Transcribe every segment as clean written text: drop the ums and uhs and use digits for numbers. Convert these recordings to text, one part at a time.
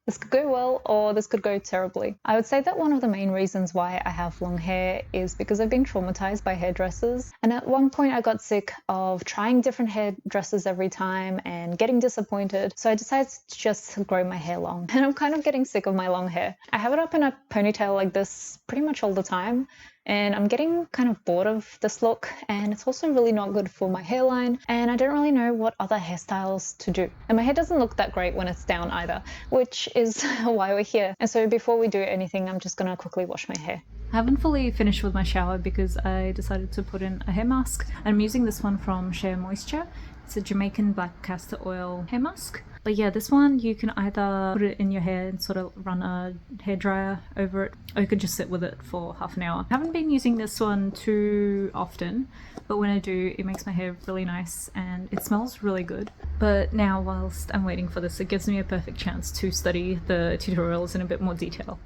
This could go well or this could go terribly. I would say that one of the main reasons why I have long hair is because I've been traumatized by hairdressers. And at one point I got sick of trying different hairdressers every time and getting disappointed. So I decided to just grow my hair long. And I'm kind of getting sick of my long hair. I have it up in a ponytail like this pretty much all the time. And I'm getting kind of bored of this look, and it's also really not good for my hairline, and I don't really know what other hairstyles to do. And my hair doesn't look that great when it's down either, which is why we're here. And so before we do anything, I'm just gonna quickly wash my hair. I haven't fully finished with my shower because I decided to put in a hair mask. I'm using this one from Shea Moisture. It's a Jamaican black castor oil hair mask. But yeah, this one you can either put it in your hair and sort of run a hairdryer over it, or you could just sit with it for half an hour. I haven't been using this one too often, but when I do, it makes my hair really nice and it smells really good. But now, whilst I'm waiting for this, it gives me a perfect chance to study the tutorials in a bit more detail.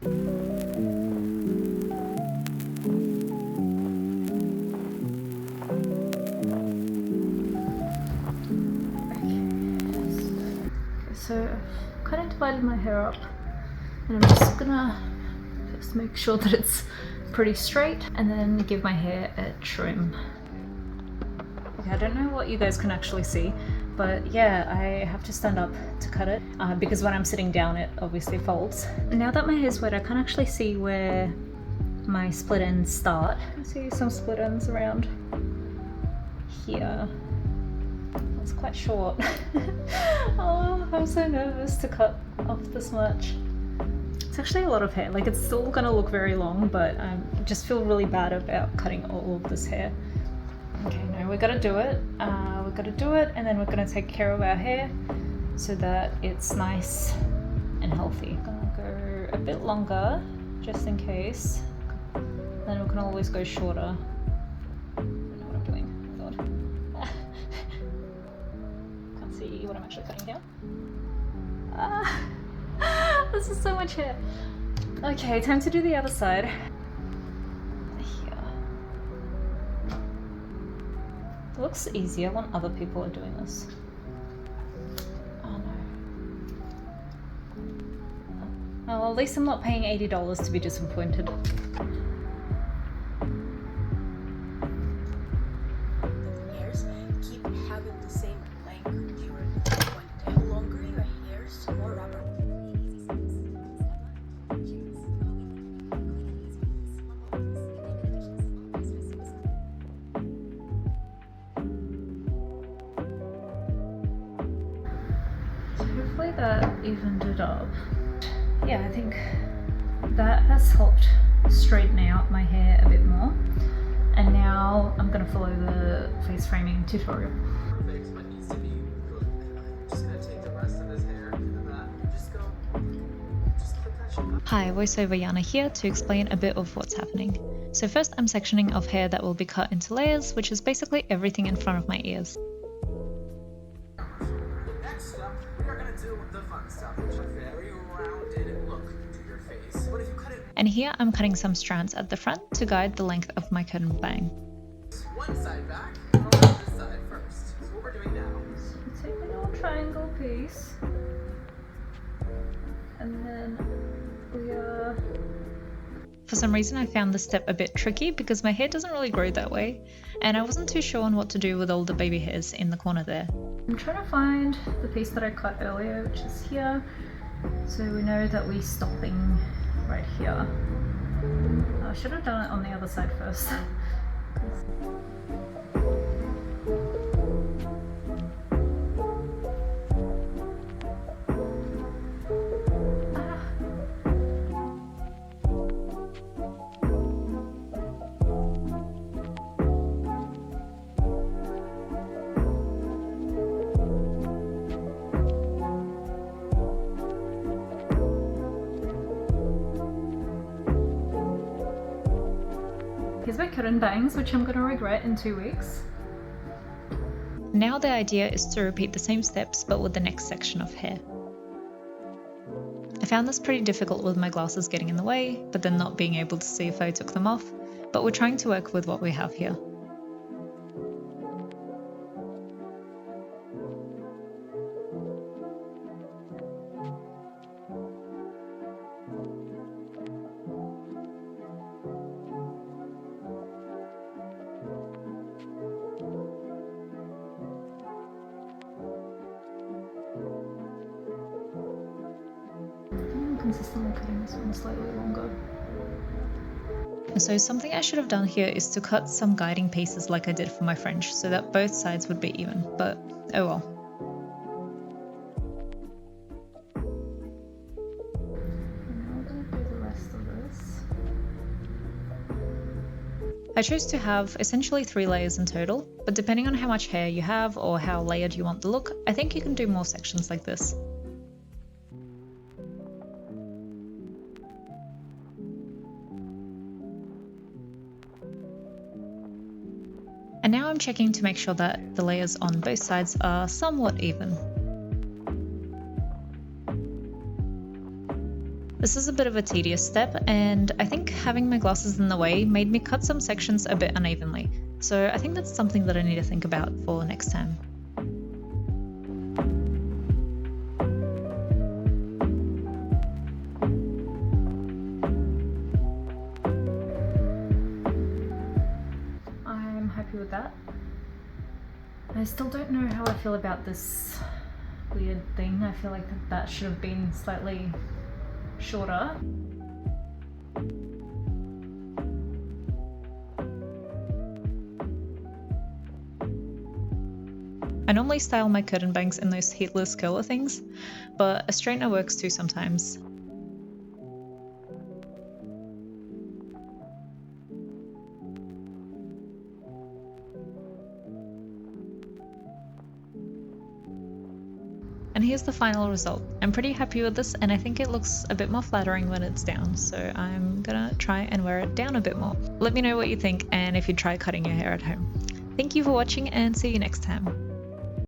So I've kind of divided my hair up, and I'm just gonna first make sure that it's pretty straight and then give my hair a trim. Okay, I don't know what you guys can actually see, but yeah, I have to stand up to cut it because when I'm sitting down it obviously folds. Now that my hair's wet, I can actually see where my split ends start. I see some split ends around here. It's quite short. Oh, I'm so nervous to cut off this much. It's actually a lot of hair. Like, it's still gonna look very long, but I just feel really bad about cutting all of this hair. Okay, no, we gotta do it. We gotta do it, and then we're gonna take care of our hair so that it's nice and healthy. I'm gonna go a bit longer, just in case. Then we can always go shorter. I don't know what I'm doing. Oh my god. Can't see what I'm actually cutting here. This is so much hair. Okay, time to do the other side. Here. It looks easier when other people are doing this. Oh no. Well, at least I'm not paying $80 to be disappointed. Keep having the same length during the point. The longer your hairs, the more rubber. So hopefully that evened it up. Yeah, I think that has helped straighten out my hair a bit more. And now I'm gonna follow the face framing tutorial. Perfect, but needs to be good. I'm just gonna take the rest of this hair and that. Just clip that shit up. Hi, voiceover Yana here to explain a bit of what's happening. So first I'm sectioning off hair that will be cut into layers, which is basically everything in front of my ears. Next up, we are gonna do the fun stuff, which is a very rounded look to your face. But if you cut it And here I'm cutting some strands at the front to guide the length of my curtain bang. one side back, and I'll do this side first. So what we're doing now. So take a little triangle piece, and then we are... For some reason I found this step a bit tricky because my hair doesn't really grow that way, and I wasn't too sure on what to do with all the baby hairs in the corner there. I'm trying to find the piece that I cut earlier, which is here, so we know that we're stopping right here. I should have done it on the other side first. Here's my curtain bangs, which I'm gonna regret in 2 weeks. Now the idea is to repeat the same steps but with the next section of hair. I found this pretty difficult with my glasses getting in the way, but then not being able to see if I took them off, but we're trying to work with what we have here. consistently cutting this one slightly longer. So something I should have done here is to cut some guiding pieces like I did for my French, so that both sides would be even, but oh well. Now we're going to do the rest of this. I chose to have essentially 3 layers in total, but depending on how much hair you have or how layered you want the look, I think you can do more sections like this. And now I'm checking to make sure that the layers on both sides are somewhat even. This is a bit of a tedious step, and I think having my glasses in the way made me cut some sections a bit unevenly, so I think that's something that I need to think about for next time. I'm happy with that. I still don't know how I feel about this weird thing. I feel like that should have been slightly shorter. I normally style my curtain bangs in those heatless curler things, but a straightener works too sometimes. And here's the final result. I'm pretty happy with this, and I think it looks a bit more flattering when it's down, so I'm gonna try and wear it down a bit more. Let me know what you think and if you try cutting your hair at home. Thank you for watching and see you next time.